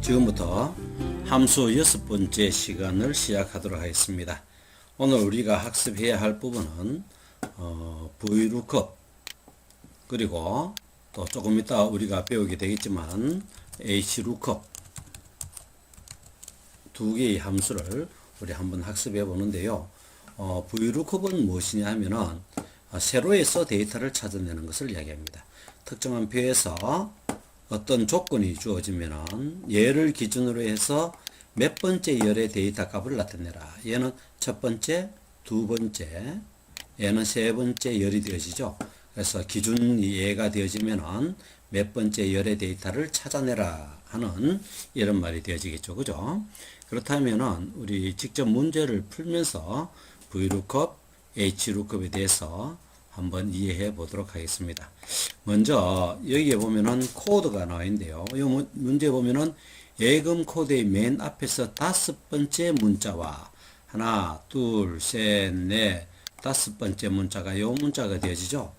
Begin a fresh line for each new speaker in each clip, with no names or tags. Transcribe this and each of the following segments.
지금부터 함수 6번째 시간을 시작하도록 하겠습니다. 오늘 우리가 학습해야 할 부분은 VLOOKUP, 그리고 또 조금 이따 우리가 배우게 되겠지만 HLOOKUP 두 개의 함수를 우리 한번 학습해 보는데요. VLOOKUP은 무엇이냐 하면은 세로에서 데이터를 찾아내는 것을 이야기합니다. 특정한 표에서 어떤 조건이 주어지면은 얘를 기준으로 해서 몇 번째 열의 데이터 값을 나타내라. 얘는 첫 번째, 두 번째, 얘는 세 번째 열이 되어지죠. 그래서 기준이 얘가 되어지면은 몇 번째 열의 데이터를 찾아내라 하는 이런 말이 되어지겠죠. 그죠? 그렇다면은 우리 직접 문제를 풀면서 VLOOKUP, HLOOKUP에 대해서 한번 이해해 보도록 하겠습니다. 먼저 여기에 보면은 코드가 나와 있는데요. 이 문제 보면은 예금 코드의 맨 앞에서 다섯 번째 문자와 하나, 둘, 셋, 넷, 다섯 번째 문자가 이 문자가 되어지죠.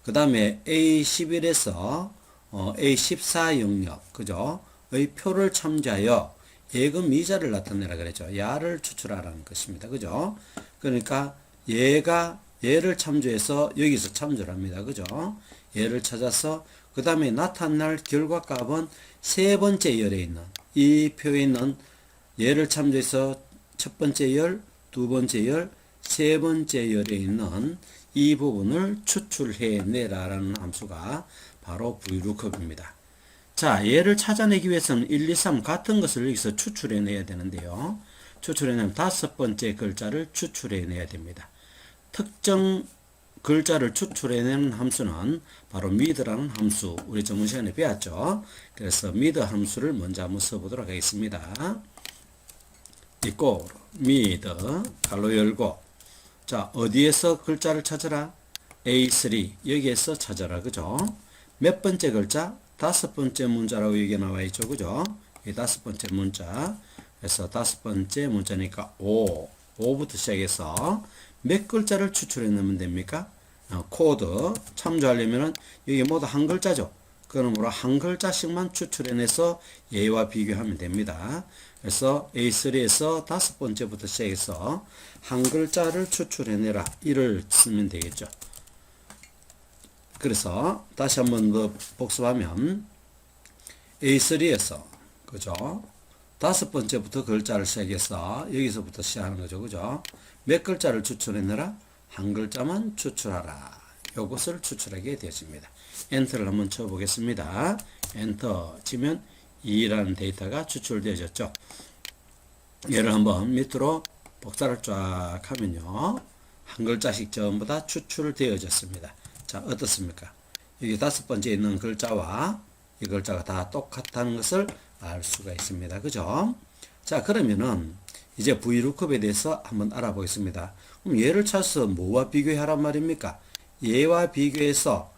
그 다음에 A11에서 A14 영역, 그죠? 의 표를 참조하여 예금 이자를 나타내라 그랬죠. 야를 추출하라는 것입니다. 그죠? 그러니까 얘를 참조해서 여기서 참조를 합니다. 그죠? 얘를 찾아서 그 다음에 나타날 결과값은 세 번째 열에 있는 이 표에 있는 얘를 참조해서 첫 번째 열, 두 번째 열, 세 번째 열에 있는 이 부분을 추출해 내라라는 함수가 바로 VLOOKUP입니다. 자, 얘를 찾아내기 위해서는 1, 2, 3 같은 것을 여기서 추출해 내야 되는데요. 추출해내면 다섯 번째 글자를 추출해 내야 됩니다. 특정 글자를 추출해내는 함수는 바로 mid라는 함수, 우리 전문 시간에 배웠죠. 그래서 mid 함수를 먼저 한번 써보도록 하겠습니다. equal mid 가로 열고, 자, 어디에서 글자를 찾아라? A3 여기에서 찾아라. 그죠? 몇 번째 글자? 다섯 번째 문자라고 여기 나와 있죠. 그죠? 이 다섯 번째 문자. 그래서 다섯 번째 문자니까 5부터 시작해서 몇 글자를 추출해 넣으면 됩니까? 코드 참조하려면은 여기 모두 한 글자죠. 그러므로 한 글자씩만 추출해내서 얘와 비교하면 됩니다. 그래서 A3에서 다섯 번째부터 시작해서 한 글자를 추출해내라. 이를 쓰면 되겠죠. 그래서 다시 한번 더 복습하면 A3에서 그죠? 다섯 번째부터 글자를 시작해서 여기서부터 시작하는 거죠. 그죠? 몇 글자를 추출해내라? 한 글자만 추출하라. 요것을 추출하게 되었습니다. 엔터를 한번 쳐보겠습니다. 엔터 치면 2라는 데이터가 추출되어졌죠. 얘를 한번 밑으로 복사를 쫙 하면요. 한 글자씩 전부 다 추출되어졌습니다. 자, 어떻습니까? 여기 다섯 번째 있는 글자와 이 글자가 다 똑같다는 것을 알 수가 있습니다. 그죠? 자, 그러면은 이제 VLOOKUP에 대해서 한번 알아보겠습니다. 그럼 얘를 찾아서 뭐와 비교하란 말입니까? 얘와 비교해서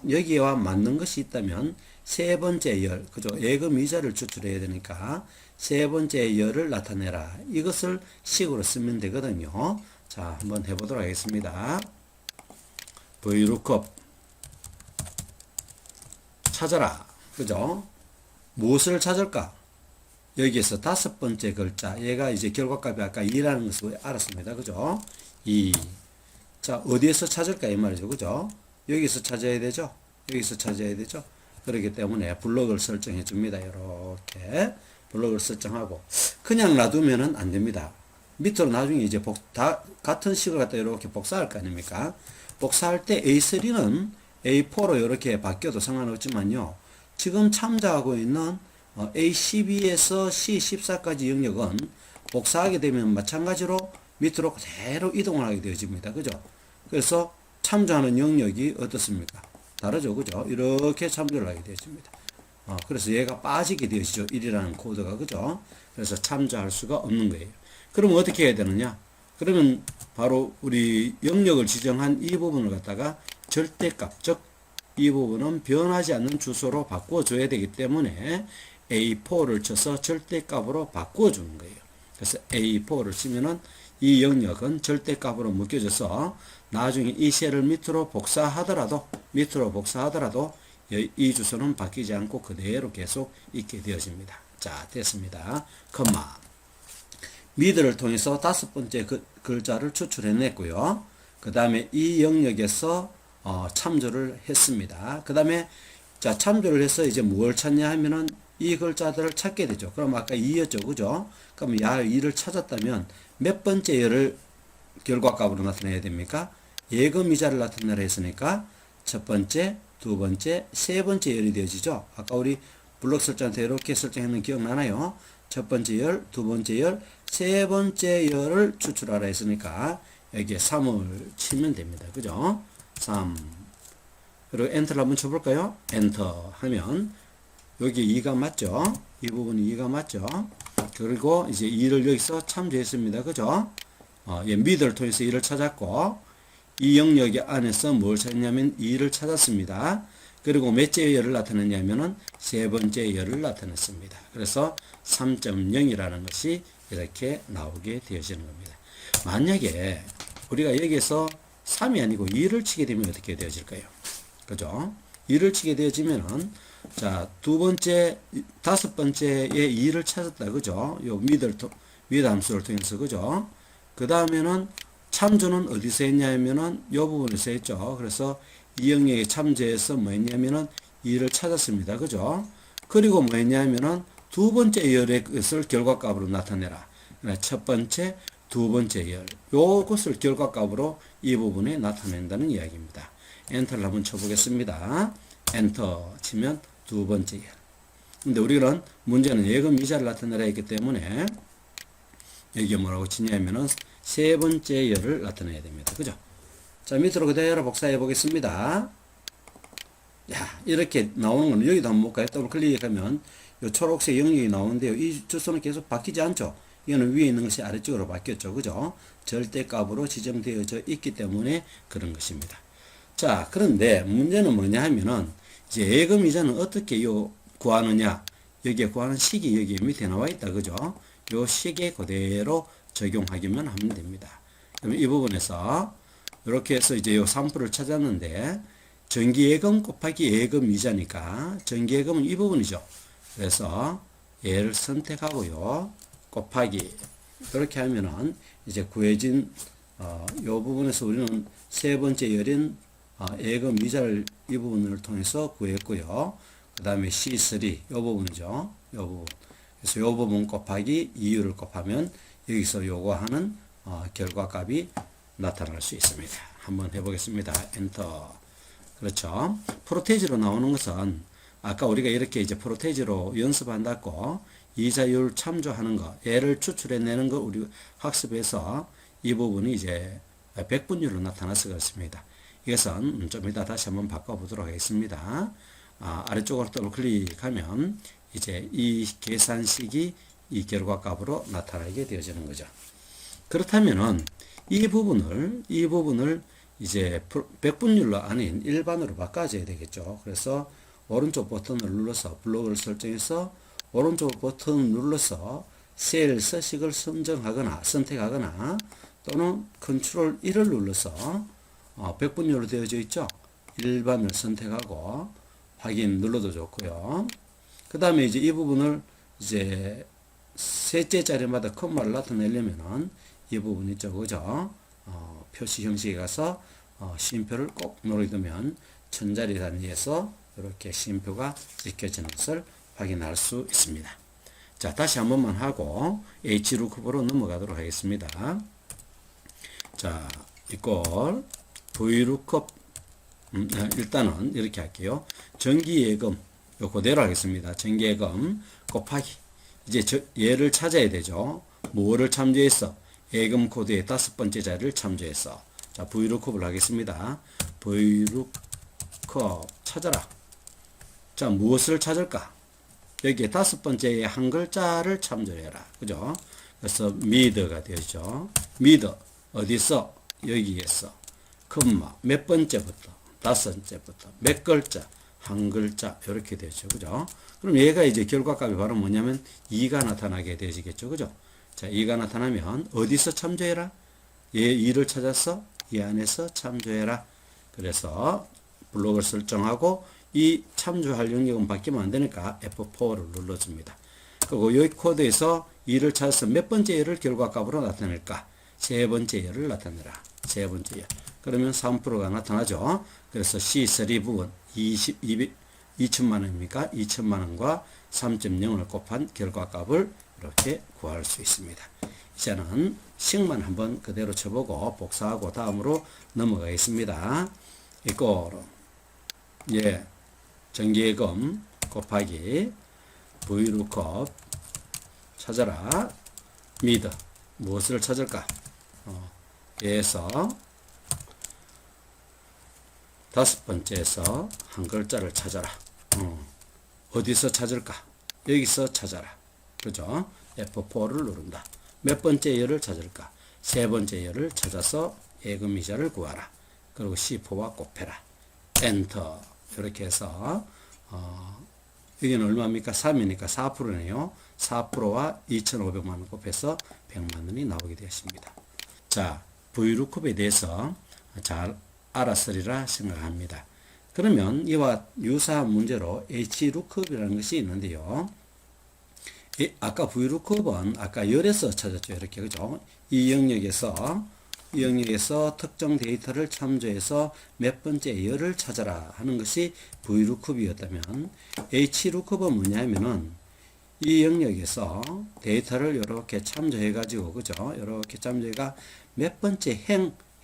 여기와 맞는 것이 있다면 세 번째 열, 그죠? 예금 이자를 추출해야 되니까 세 번째 열을 나타내라. 이것을 식으로 쓰면 되거든요. 자, 한번 해보도록 하겠습니다. VLOOKUP 찾아라. 그죠? 무엇을 찾을까? 여기에서 다섯 번째 글자, 얘가 이제 결과값이 아까 2라는 것을 알았습니다. 그죠? 2. 자, 어디에서 찾을까? 이 말이죠. 그죠? 여기서 찾아야 되죠? 여기서 찾아야 되죠? 그렇기 때문에 블록을 설정해 줍니다. 이렇게 블록을 설정하고 그냥 놔두면은 안 됩니다. 밑으로 나중에 이제 다 같은 식을 갖다 이렇게 복사할 거 아닙니까? 복사할 때 A3는 A4로 이렇게 바뀌어도 상관없지만요. 지금 참조하고 있는 A12에서 C14까지 영역은 복사하게 되면 마찬가지로 밑으로 그대로 이동을 하게 되어집니다. 그죠? 그래서 참조하는 영역이 어떻습니까? 다르죠. 그죠? 이렇게 참조를 하게 되어집니다. 그래서 얘가 빠지게 되어지죠. 1이라는 코드가. 그죠? 그래서 참조할 수가 없는 거예요. 그럼 어떻게 해야 되느냐? 그러면 바로 우리 영역을 지정한 이 부분을 갖다가 절대값, 즉 이 부분은 변하지 않는 주소로 바꿔줘야 되기 때문에 A4를 쳐서 절대값으로 바꿔주는 거예요. 그래서 A4를 치면은 이 영역은 절대값으로 묶여져서 나중에 이 셀을 밑으로 복사하더라도 이 주소는 바뀌지 않고 그대로 계속 있게 되어집니다. 자, 됐습니다. 컴마. 미드를 통해서 다섯 번째 글자를 추출해냈고요. 그 다음에 이 영역에서 참조를 했습니다. 그 다음에 자, 참조를 해서 이제 뭘 찾냐 하면은 이 글자들을 찾게 되죠. 그럼 아까 2였죠. 그죠? 그럼 야 2를 찾았다면 몇 번째 열을 결과값으로 나타내야 됩니까? 예금이자를 나타내라 했으니까 첫 번째, 두 번째, 세 번째 열이 되어지죠. 아까 우리 블록 설정할 때 이렇게 설정했는 기억나나요? 첫 번째 열, 두 번째 열, 세 번째 열을 추출하라 했으니까 여기에 3을 치면 됩니다. 그죠? 3. 그리고 엔터를 한번 쳐볼까요? 엔터 하면 여기 2가 맞죠? 이 부분이 2가 맞죠? 그리고 이제 2를 여기서 참조했습니다. 그죠? 미드를 통해서 2를 찾았고 이 영역 안에서 뭘 찾냐면 2를 찾았습니다. 그리고 몇째 열을 나타냈냐면은 세 번째 열을 나타냈습니다. 그래서 3.0이라는 것이 이렇게 나오게 되어지는 겁니다. 만약에 우리가 여기에서 3이 아니고 2를 치게 되면 어떻게 되어질까요? 그죠? 2를 치게 되어지면은 자, 두 번째, 다섯 번째에 2를 찾았다. 그죠? 요 미드 함수를 통해서. 그죠? 그 다음에는 참조는 어디서 했냐면은 요 부분에서 했죠. 그래서 이 영역에 참조해서 뭐 했냐면은 2를 찾았습니다. 그죠? 그리고 뭐 했냐면은 두 번째 열의 것을 결과값으로 나타내라. 첫 번째, 두 번째 열. 요것을 결과값으로 이 부분에 나타낸다는 이야기입니다. 엔터를 한번 쳐보겠습니다. 엔터 치면 두 번째 열. 근데 우리는 문제는 예금 이자를 나타내라 했기 때문에 여기 뭐라고 치냐면은 세 번째 열을 나타내야 됩니다. 그죠? 자, 밑으로 그대로 복사해 보겠습니다. 야, 이렇게 나오는 거는 여기도 한번 볼까요? 더블 클릭하면 요 초록색 영역이 나오는데요. 이 주소는 계속 바뀌지 않죠? 이거는 위에 있는 것이 아래쪽으로 바뀌었죠. 그죠? 절대값으로 지정되어져 있기 때문에 그런 것입니다. 자, 그런데 문제는 뭐냐 하면은 이제 예금 이자는 어떻게 구하느냐? 여기에 구하는 식이 여기 밑에 나와 있다. 그죠? 요 식에 그대로 적용하기만 하면 됩니다. 그럼 이 부분에서 이렇게 해서 이제 요 산풀을 찾았는데 정기예금 곱하기 예금 이자니까 정기예금은 이 부분이죠. 그래서 얘를 선택하고요. 곱하기 그렇게 하면은 이제 구해진 요 부분에서 우리는 세 번째 열인 예금 이자를 이 부분을 통해서 구했고요. 그 다음에 C3 요 부분이죠. 요 부분. 그래서 요 부분 곱하기 이유를 곱하면 여기서 요구하는 결과값이 나타날 수 있습니다. 한번 해보겠습니다. 엔터. 그렇죠. 프로테이지로 나오는 것은 아까 우리가 이렇게 이제 프로테이지로 연습한다고 이자율 참조하는 거, 얘를 추출해내는 거 우리 학습해서 이 부분이 이제 백분율로 나타나서 그렇습니다. 이것은 좀 이따 다시 한번 바꿔보도록 하겠습니다. 아래쪽으로 더블 클릭하면 이제 이 계산식이 이 결과값으로 나타나게 되어지는 거죠. 그렇다면은 이 부분을 이제 백분율로 아닌 일반으로 바꿔줘야 되겠죠. 그래서 오른쪽 버튼을 눌러서 블록을 설정해서 오른쪽 버튼 눌러서 셀 서식을 선택하거나 또는 컨트롤 1을 눌러서 백분율로 되어져 있죠. 일반을 선택하고 확인 눌러도 좋고요. 그 다음에 이제 이 부분을 이제 셋째 자리마다 컴마를 나타내려면은 이 부분 있죠. 그죠? 표시 형식에 가서 쉼표를 꼭 누르면 천자리 단위에서 이렇게 쉼표가 찍혀지는 것을 확인할 수 있습니다. 자, 다시 한 번만 하고 H루크으로 넘어가도록 하겠습니다. 자, 이꼴 V루크 일단은 이렇게 할게요. 정기예금 요 그대로 하겠습니다. 정기예금 곱하기 이제 얘를 찾아야 되죠. 뭐를 참조해서 예금 코드의 다섯 번째 자리를 참조해서 자 VLOOKUP을 하겠습니다. VLOOKUP 찾아라. 자 무엇을 찾을까? 여기에 다섯 번째의 한 글자를 참조해라. 그죠? 그래서 미드가 되죠. 미드 어디서? 여기에서 컴마 몇 번째부터? 다섯째부터 몇 글자? 한 글자 이렇게 되죠. 그죠? 그럼 얘가 이제 결과값이 바로 뭐냐면 2가 나타나게 되지겠죠. 그죠? 자 2가 나타나면 어디서 참조해라? 얘 2를 찾아서 이 안에서 참조해라. 그래서 블록을 설정하고 이 참조할 영역은 바뀌면 안 되니까 F4를 눌러줍니다. 그리고 여기 코드에서 2를 찾아서 몇 번째 열을 결과값으로 나타낼까? 세 번째 열을 나타내라. 세 번째 열. 그러면 3%가 나타나죠. 그래서 C3 부분 2천만 원입니까? 2천만 원과 3.0을 곱한 결과값을 이렇게 구할 수 있습니다. 이제는 식만 한번 그대로 쳐보고 복사하고 다음으로 넘어가겠습니다. 이거로 예, 정기예금 곱하기 VLOOKUP 찾아라. 미드 무엇을 찾을까? 얘에서 다섯 번째에서 한 글자를 찾아라. 어디서 찾을까? 여기서 찾아라. 그죠? F4를 누른다. 몇 번째 열을 찾을까? 세 번째 열을 찾아서 예금이자를 구하라. 그리고 C4와 곱해라. 엔터. 이렇게 해서 여기는 얼마입니까? 3이니까 4%네요. 4%와 2,500만 원 곱해서 100만 원이 나오게 되었습니다. 자, VLOOKUP에 대해서 잘 알았으리라 생각합니다. 그러면 이와 유사한 문제로 HLOOKUP이라는 것이 있는데요. 아까 VLOOKUP은 아까 열에서 찾았죠. 이렇게, 그죠? 이 영역에서 특정 데이터를 참조해서 몇 번째 열을 찾아라 하는 것이 VLOOKUP이었다면 HLOOKUP은 뭐냐면은 이 영역에서 데이터를 이렇게 참조해 가지고, 그죠? 이렇게 참조해가 몇 번째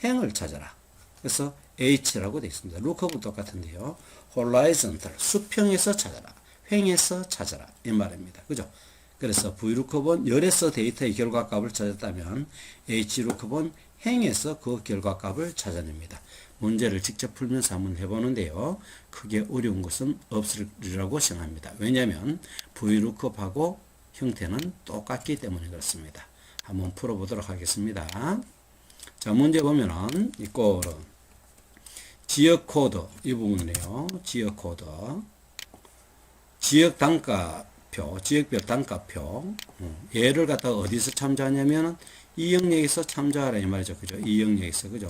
행을 찾아라. 그래서 H라고 되어 있습니다. lookup은 똑같은데요. horizontal, 수평에서 찾아라. 횡에서 찾아라. 이 말입니다. 그죠? 그래서 VLOOKUP은 열에서 데이터의 결과값을 찾았다면 HLOOKUP은 행에서 그 결과값을 찾아냅니다. 문제를 직접 풀면서 한번 해보는데요. 크게 어려운 것은 없으리라고 생각합니다. 왜냐하면 VLOOKUP하고 형태는 똑같기 때문에 그렇습니다. 한번 풀어보도록 하겠습니다. 자, 문제 보면은 이거는 지역 코드 이 부분이네요. 지역 코드, 지역 단가표, 지역별 단가표. 얘를 갖다가 어디서 참조하냐면은 이 영역에서 참조하라 이 말이죠. 그죠? 이 영역에서, 그죠?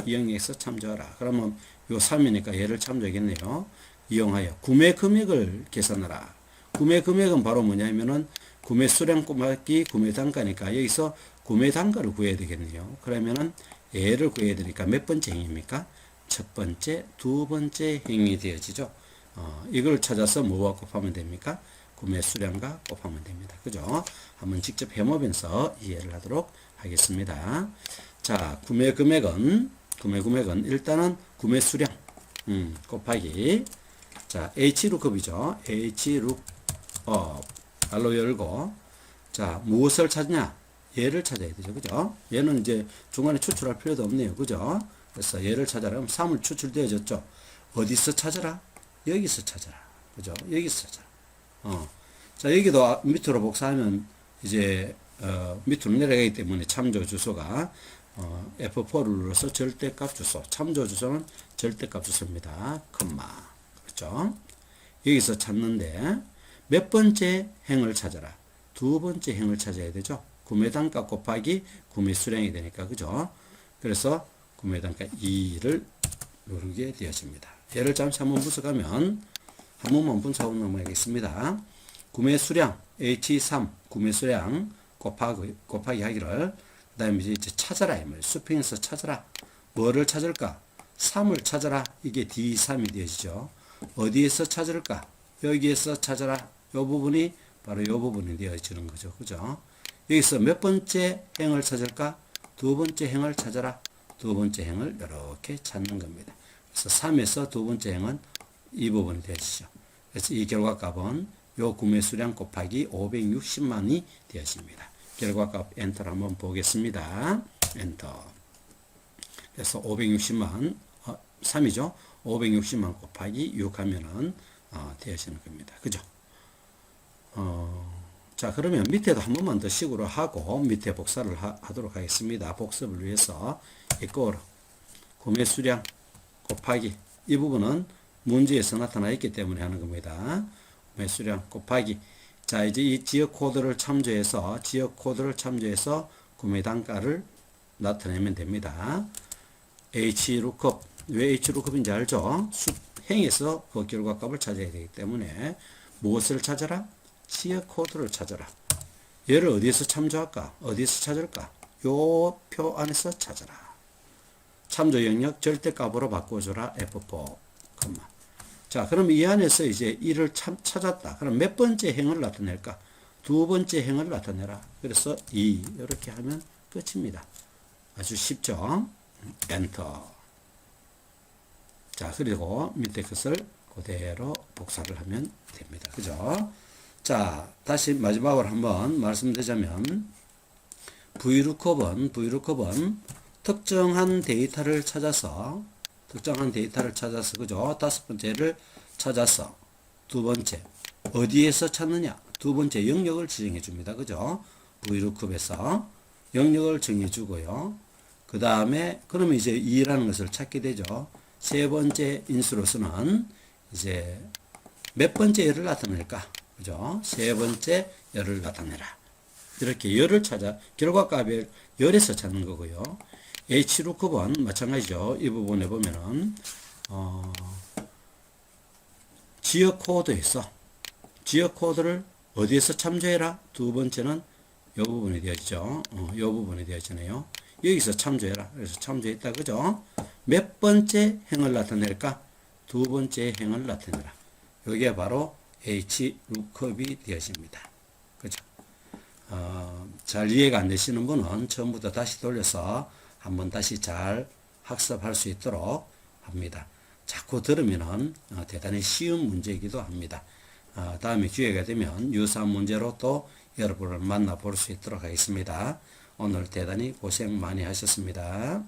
이 영역에서 참조하라. 그러면 요 3이니까 얘를 참조하겠네요. 이용하여 구매 금액을 계산하라. 구매 금액은 바로 뭐냐면은 구매 수량 곱하기 구매 단가니까 여기서 구매 단가를 구해야 되겠네요. 그러면은 얘를 구해야 되니까 몇 번째 행입니까? 첫 번째, 두 번째 행이 되어지죠. 이걸 찾아서 뭐와 곱하면 됩니까? 구매 수량과 곱하면 됩니다. 그죠? 한번 직접 해보면서 이해를 하도록 하겠습니다. 자, 구매 금액은 일단은 구매 수량, 곱하기, 자, HLOOKUP이죠. HLOOKUP, 발로 열고, 자, 무엇을 찾냐? 얘를 찾아야 되죠. 그죠? 얘는 이제 중간에 추출할 필요도 없네요. 그죠? 그래서 얘를 찾아라. 그럼 3을 추출되어졌죠. 어디서 찾아라? 여기서 찾아라. 그죠? 여기서 찾아라. 자, 여기도 밑으로 복사하면 이제 밑으로 내려가기 때문에 참조 주소가 F4를 눌러서 절대값 주소, 참조 주소는 절대값 주소입니다. 컴마. 그렇죠? 여기서 찾는데 몇 번째 행을 찾아라? 두 번째 행을 찾아야 되죠. 구매 단가 곱하기 구매 수량이 되니까, 그죠? 그래서 구매 단가 2를 누르게 되어집니다. 얘를 잠시 한번 분석하면 한 번만 분석하고 넘어가겠습니다. 구매 수량 H3 구매 수량 곱하기 하기를, 그 다음에 이제 찾아라 이 말이에요. 수평에서 찾아라. 뭐를 찾을까? 3을 찾아라. 이게 D3이 되어지죠. 어디에서 찾을까? 여기에서 찾아라. 요 부분이 바로 요 부분이 되어지는 거죠. 그죠? 여기서 몇 번째 행을 찾을까? 두 번째 행을 찾아라. 두 번째 행을 이렇게 찾는 겁니다. 그래서 3에서 두 번째 행은 이 부분이 되어지죠. 그래서 이 결과값은 요 구매 수량 곱하기 560만이 되어집니다. 결과값 엔터를 한번 보겠습니다. 엔터. 그래서 560만, 3이죠. 560만 곱하기 6 하면은 되어지는 겁니다. 그죠? 자, 그러면 밑에도 한 번만 더 식으로 하고 밑에 복사를 하도록 하겠습니다. 복습을 위해서 이거로 구매 수량 곱하기, 이 부분은 문제에서 나타나 있기 때문에 하는 겁니다. 구매 수량 곱하기, 자, 이제 이 지역 코드를 참조해서 구매 단가를 나타내면 됩니다. HLOOKUP, 왜 HLOOKUP인지 알죠? 행에서 그 결과값을 찾아야 되기 때문에 무엇을 찾아라? 지역 코드를 찾아라. 얘를 어디에서 참조할까? 어디에서 찾을까? 요 표 안에서 찾아라. 참조 영역 절대값으로 바꿔줘라. F4, 자, 그럼 이 안에서 이제 이를 찾았다. 그럼 몇 번째 행을 나타낼까? 두 번째 행을 나타내라. 그래서 2 이렇게 하면 끝입니다. 아주 쉽죠? 엔터. 자, 그리고 밑에 것을 그대로 복사를 하면 됩니다. 그죠? 자, 다시 마지막으로 한번 말씀드리자면 VLOOKUP은 특정한 데이터를 찾아서 그죠? 다섯 번째를 찾아서 두 번째 어디에서 찾느냐? 두 번째 영역을 지정해 줍니다. 그죠? VLOOKUP에서 영역을 정해 주고요. 그 다음에 그러면 이제 2라는 것을 찾게 되죠. 세 번째 인수로서는 이제 몇 번째 열을 나타낼까? 그죠? 세 번째 열을 나타내라. 이렇게 열을 찾아 결과값을 열에서 찾는 거고요. HLOOKUP은 마찬가지죠. 이 부분에 보면은 지역 코드에서 지역 코드를 어디에서 참조해라? 두 번째는 이 부분에 되어지죠. 이 부분에 되어지네요. 여기서 참조해라. 그래서 참조했다. 그죠? 몇 번째 행을 나타낼까? 두 번째 행을 나타내라. 여기에 바로 HLOOKUP이 되어집니다. 그죠? 잘 이해가 안 되시는 분은 처음부터 다시 돌려서 한번 다시 잘 학습할 수 있도록 합니다. 자꾸 들으면은 대단히 쉬운 문제이기도 합니다. 다음에 기회가 되면 유사한 문제로 또 여러분을 만나볼 수 있도록 하겠습니다. 오늘 대단히 고생 많이 하셨습니다.